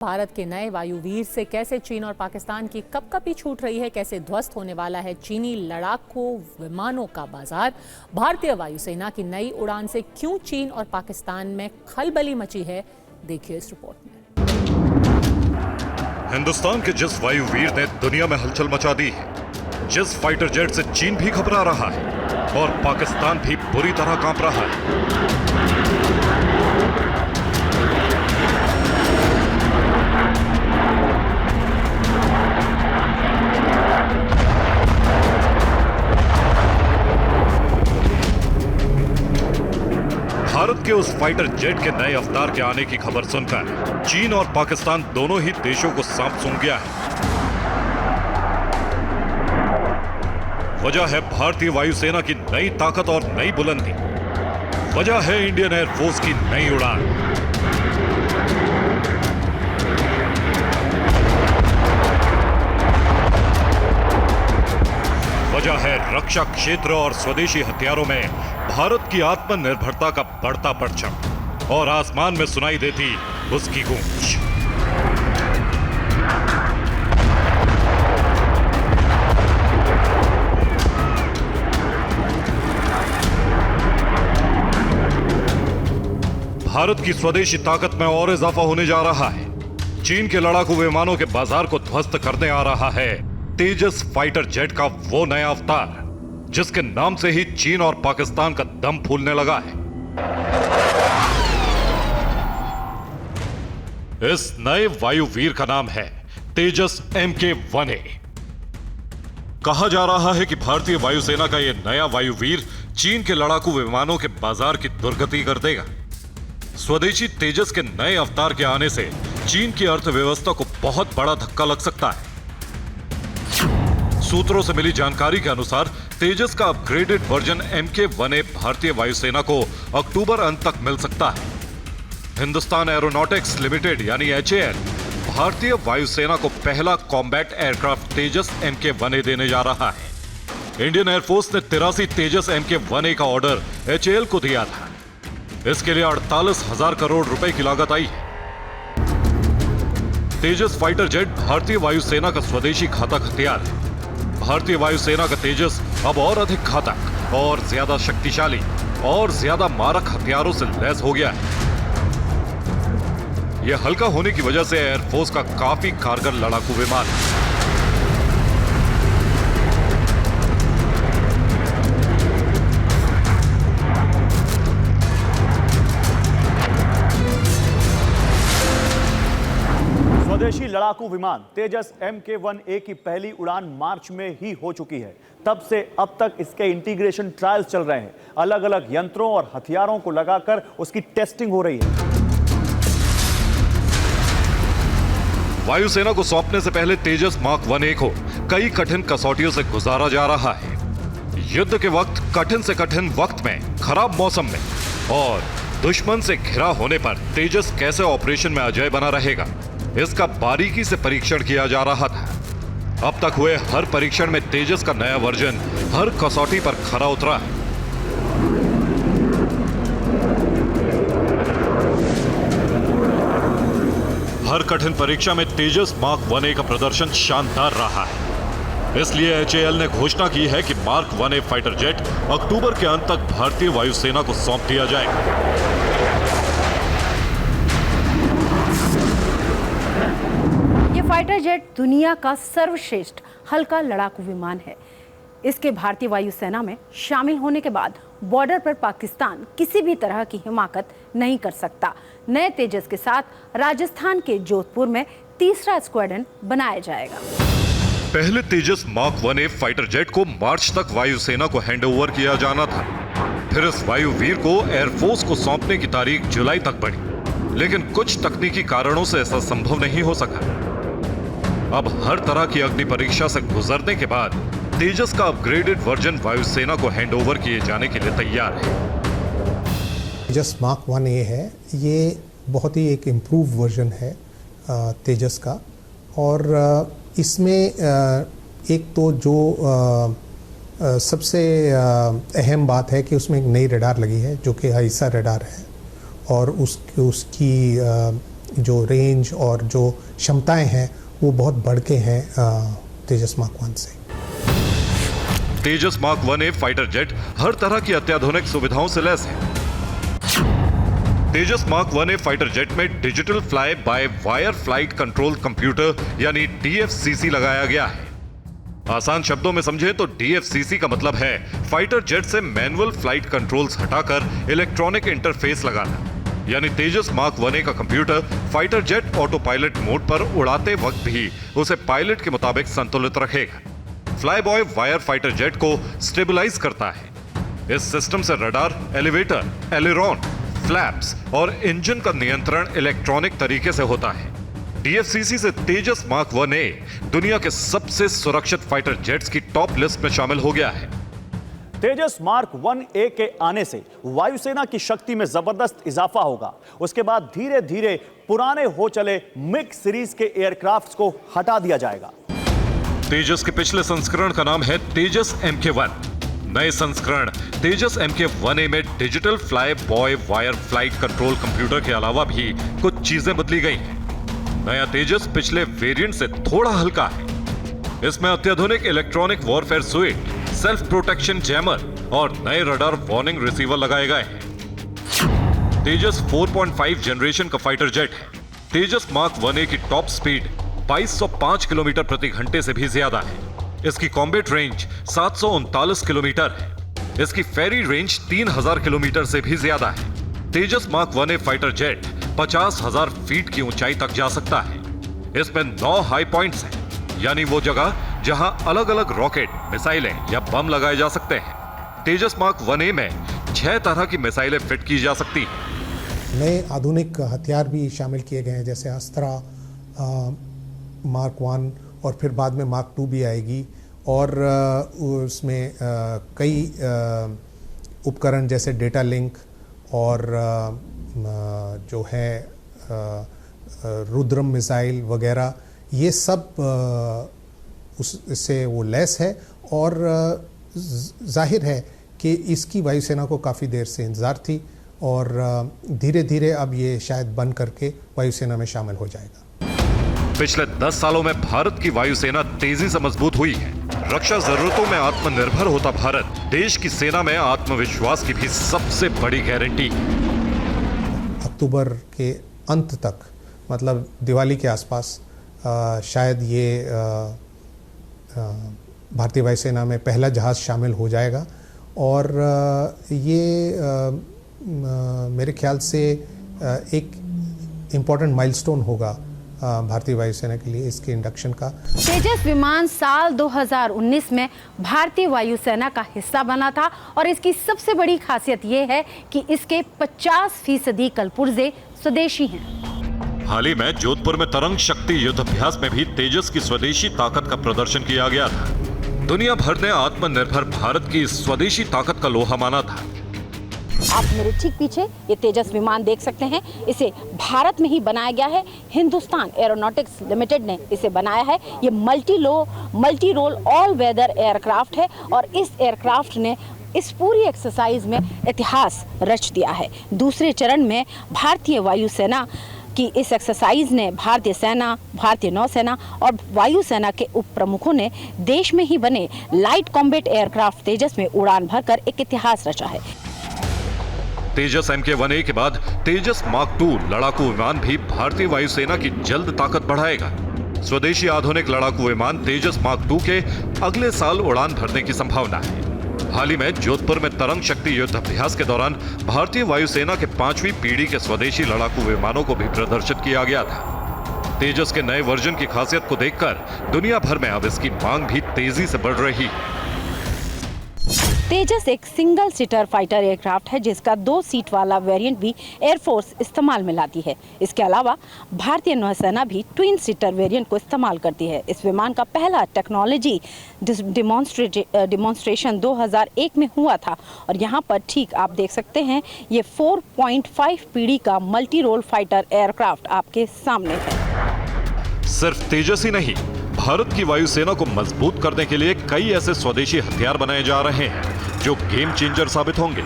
भारत के नए वायुवीर से कैसे चीन और पाकिस्तान की कपकपी छूट रही है, कैसे ध्वस्त होने वाला है चीनी लड़ाकू विमानों का बाजार, भारतीय वायुसेना की नई उड़ान से क्यों चीन और पाकिस्तान में खलबली मची है, देखिए इस रिपोर्ट में। हिंदुस्तान के जिस वायुवीर ने दुनिया में हलचल मचा दी है, जिस फाइटर जेट से चीन भी घबरा रहा है और पाकिस्तान भी बुरी तरह कांप रहा है। भारत के उस फाइटर जेट के नए अवतार के आने की खबर सुनकर चीन और पाकिस्तान दोनों ही देशों को सांप सूंघ गया है। वजह है भारतीय वायुसेना की नई ताकत और नई बुलंदी। वजह है इंडियन एयरफोर्स की नई उड़ान। वजह है रक्षा क्षेत्र और स्वदेशी हथियारों में भारत की आत्मनिर्भरता का बढ़ता परचम और आसमान में सुनाई देती उसकी गूंज। भारत की स्वदेशी ताकत में और इजाफा होने जा रहा है। चीन के लड़ाकू विमानों के बाजार को ध्वस्त करने आ रहा है तेजस फाइटर जेट का वो नया अवतार, जिसके नाम से ही चीन और पाकिस्तान का दम फूलने लगा है। इस नए वायुवीर का नाम है तेजस MK-1A। कहा जा रहा है कि भारतीय वायुसेना का यह नया वायुवीर चीन के लड़ाकू विमानों के बाजार की दुर्गति कर देगा। स्वदेशी तेजस के नए अवतार के आने से चीन की अर्थव्यवस्था को बहुत बड़ा धक्का लग सकता है। सूत्रों से मिली जानकारी के अनुसार तेजस का अपग्रेडेड वर्जन MK-1A भारतीय वायुसेना को अक्टूबर अंत तक मिल सकता है। हिंदुस्तान एरोनॉटिक्स लिमिटेड यानी HAL भारतीय वायुसेना को पहला कॉम्बैट एयरक्राफ्ट तेजस MK-1A देने जा रहा है। इंडियन एयरफोर्स ने 83 तेजस MK-1A का ऑर्डर HAL को दिया था। इसके लिए 48,000 करोड़ रुपए की लागत आई है। तेजस फाइटर जेट भारतीय वायुसेना का स्वदेशी घातक हथियार है। भारतीय वायुसेना का तेजस अब और अधिक घातक और ज्यादा शक्तिशाली और ज्यादा मारक हथियारों से लैस हो गया है। यह हल्का होने की वजह से एयरफोर्स का काफी कारगर लड़ाकू विमान है। स्वदेशी लड़ाकू विमान तेजस MK-1A की पहली उड़ान मार्च में ही हो चुकी है। तब से अब तक इसके इंटीग्रेशन ट्रायल्स चल रहे हैं। अलग अलग यंत्रों और हथियारों को लगाकर उसकी टेस्टिंग हो रही है। वायुसेना को सौंपने से पहले तेजस मार्क 1A को कई कठिन कसौटियों से गुजारा जा रहा है। युद्ध के वक्त, कठिन से कठिन वक्त में, खराब मौसम में और दुश्मन से घिरा होने पर तेजस कैसे ऑपरेशन में अजेय बना रहेगा, इसका बारीकी से परीक्षण किया जा रहा था। अब तक हुए हर परीक्षण में तेजस का नया वर्जन हर कसौटी पर खरा उतरा है। हर कठिन परीक्षा में तेजस मार्क 1A का प्रदर्शन शानदार रहा है। इसलिए HAL ने घोषणा की है कि मार्क 1A फाइटर जेट अक्टूबर के अंत तक भारतीय वायुसेना को सौंप दिया जाएगा। फाइटर जेट दुनिया का सर्वश्रेष्ठ हल्का लड़ाकू विमान है। इसके भारतीय वायुसेना में शामिल होने के बाद बॉर्डर पर पाकिस्तान किसी भी तरह की हिमाकत नहीं कर सकता। नए तेजस के साथ राजस्थान के जोधपुर में तीसरा स्क्वाड्रन बनाया जाएगा। पहले तेजस मार्क 1A फाइटर जेट को मार्च तक वायुसेना को हैंडओवर किया जाना था। फिर इस वायुवीर को एयरफोर्स को सौंपने की तारीख जुलाई तक बढ़ी, लेकिन कुछ तकनीकी कारणों से ऐसा संभव नहीं हो सका। अब हर तरह की अग्नि परीक्षा से गुजरने के बाद तेजस का अपग्रेडेड वर्जन वायुसेना को हैंडओवर किए जाने के लिए तैयार है। तेजस मार्क 1A है, ये बहुत ही एक इम्प्रूव वर्जन है तेजस का। और इसमें एक तो जो सबसे अहम बात है कि उसमें एक नई रडार लगी है जो कि हाइसा रडार है और उसकी जो रेंज और जो क्षमताएं हैं वो बहुत बढ़ के हैं तेजस मार्क 1 से। तेजस मार्क 1A फाइटर जेट हर तरह की अत्याधुनिक सुविधाओं से लैस है। Tejas mark 1A fighter jet में digital fly by wire flight control computer यानी DFCC लगाया गया है। आसान शब्दों में समझे तो DFCC का मतलब है फाइटर जेट से मैनुअल फ्लाइट कंट्रोल्स हटाकर इलेक्ट्रॉनिक इंटरफेस लगाना। यानी तेजस मार्क 1A का computer fighter jet auto pilot mode पर उड़ाते वक्त भी उसे पायलट के मुताबिक संतुलित रखेगा। Fly boy wire fighter jet को स्टेबलाइज करता है। इस सिस्टम से रडार, एलिवेटर, एलेरॉन, फ्लैप्स और इंजन का नियंत्रण इलेक्ट्रॉनिक तरीके से होता है। DFCC से तेजस मार्क 1A दुनिया के सबसे सुरक्षित फाइटर जेट्स की टॉप लिस्ट में शामिल हो गया है। तेजस मार्क 1A के आने से वायुसेना की शक्ति में जबरदस्त इजाफा होगा। उसके बाद धीरे धीरे पुराने हो चले मिग सीरीज के एयरक्राफ्ट्स को हटा दिया जाएगा। तेजस के पिछले संस्करण का नाम है तेजस MK1। नए संस्करण तेजस MK1A में digital fly boy wire flight control computer के अलावा भी कुछ चीजें बदली गई हैं। नया तेजस पिछले वेरिएंट से थोड़ा हल्का है। इसमें अत्याधुनिक electronic warfare switch, self protection jammer और नए रडार वार्निंग रिसीवर लगाए गए हैं। तेजस 4.5 जनरेशन का फाइटर जेट है। तेजस मार्क 1A की टॉप स्पीड 2205 किलोमीटर प्रति घंटे से भी ज्यादा है। इसकी कॉम्बैट रेंज 739 किलोमीटर है। इसकी फेरी रेंज 3000 किलोमीटर से भी ज्यादा है। Tejas mark 1A fighter jet 50,000 feet की ऊंचाई तक जा सकता है। इसमें 9 हाई पॉइंट्स हैं, यानी वो जगह जहां अलग अलग रॉकेट, मिसाइलें या बम लगाए जा सकते हैं। तेजस मार्क 1A में 6 तरह की मिसाइलें फिट की जा सकती हैं। नए आधुनिक हथियार भी शामिल किए गए हैं, जैसे अस्त्रा मार्क 1 और फिर बाद में मार्क 2 भी आएगी। और उसमें कई उपकरण जैसे डेटा लिंक और जो है रुद्रम मिसाइल वगैरह, ये सब उससे वो लैस है। और जाहिर है कि इसकी वायुसेना को काफ़ी देर से इंतज़ार थी और धीरे धीरे अब ये शायद बन करके वायुसेना में शामिल हो जाएगा। पिछले 10 सालों में भारत की वायुसेना तेजी से मजबूत हुई है। रक्षा जरूरतों में आत्मनिर्भर होता भारत देश की सेना में आत्मविश्वास की भी सबसे बड़ी गारंटी। अक्टूबर के अंत तक, मतलब दिवाली के आसपास, शायद ये भारतीय वायुसेना में पहला जहाज शामिल हो जाएगा। और ये मेरे ख्याल से एक इम्पॉर्टेंट माइलस्टोन होगा भारतीय वायुसेना के लिए, इसके इंडक्शन का। तेजस विमान साल 2019 में भारतीय वायुसेना का हिस्सा बना था और इसकी सबसे बड़ी खासियत ये है कि इसके 50% कलपुर्जे स्वदेशी हैं। हाल ही में जोधपुर में तरंग शक्ति युद्धाभ्यास में भी तेजस की स्वदेशी ताकत का प्रदर्शन किया गया था। दुनिया भर ने आत्मनिर्भर भारत की स्वदेशी ताकत का लोहा माना था। आप मेरे ठीक पीछे ये तेजस विमान देख सकते हैं। इसे भारत में ही बनाया गया है। हिंदुस्तान एरोनॉटिक्स लिमिटेड ने इसे बनाया है। ये multi role all weather aircraft है और इस एयरक्राफ्ट ने इस पूरी एक्सरसाइज में इतिहास रच दिया है। दूसरे चरण में भारतीय वायुसेना की इस एक्सरसाइज ने भारतीय सेना, भारतीय नौसेना और वायुसेना के उप प्रमुखों ने देश में ही बने लाइट कॉम्बैट एयरक्राफ्ट तेजस में उड़ान भरकर एक इतिहास रचा है। तेजस MK1A के बाद तेजस मार्क 2 लड़ाकू विमान भी भारतीय वायुसेना की जल्द ताकत बढ़ाएगा। स्वदेशी आधुनिक लड़ाकू विमान तेजस मार्क 2 के अगले साल उड़ान भरने की संभावना है। हाल ही में जोधपुर में तरंग शक्ति युद्धाभ्यास के दौरान भारतीय वायुसेना के 5वीं पीढ़ी के स्वदेशी लड़ाकू विमानों को भी प्रदर्शित किया गया था। तेजस के नए वर्जन की खासियत को देखकर दुनिया भर में अब इसकी मांग भी तेजी से बढ़ रही है। तेजस एक सिंगल सीटर फाइटर एयरक्राफ्ट है जिसका 2 सीट वाला वेरिएंट भी एयरफोर्स इस्तेमाल में लाती है। इसके अलावा भारतीय नौसेना भी ट्विन सीटर वेरिएंट को इस्तेमाल करती है। इस विमान का पहला टेक्नोलॉजी डिमॉन्स्ट्रेशन 2001 में हुआ था और यहाँ पर ठीक आप देख सकते हैं ये 4.5 पीढ़ी का मल्टी रोल फाइटर एयरक्राफ्ट आपके सामने है। सिर्फ तेजस ही नहीं, भारत की वायुसेना को मजबूत करने के लिए कई ऐसे स्वदेशी हथियार बनाए जा रहे हैं जो गेम चेंजर साबित होंगे।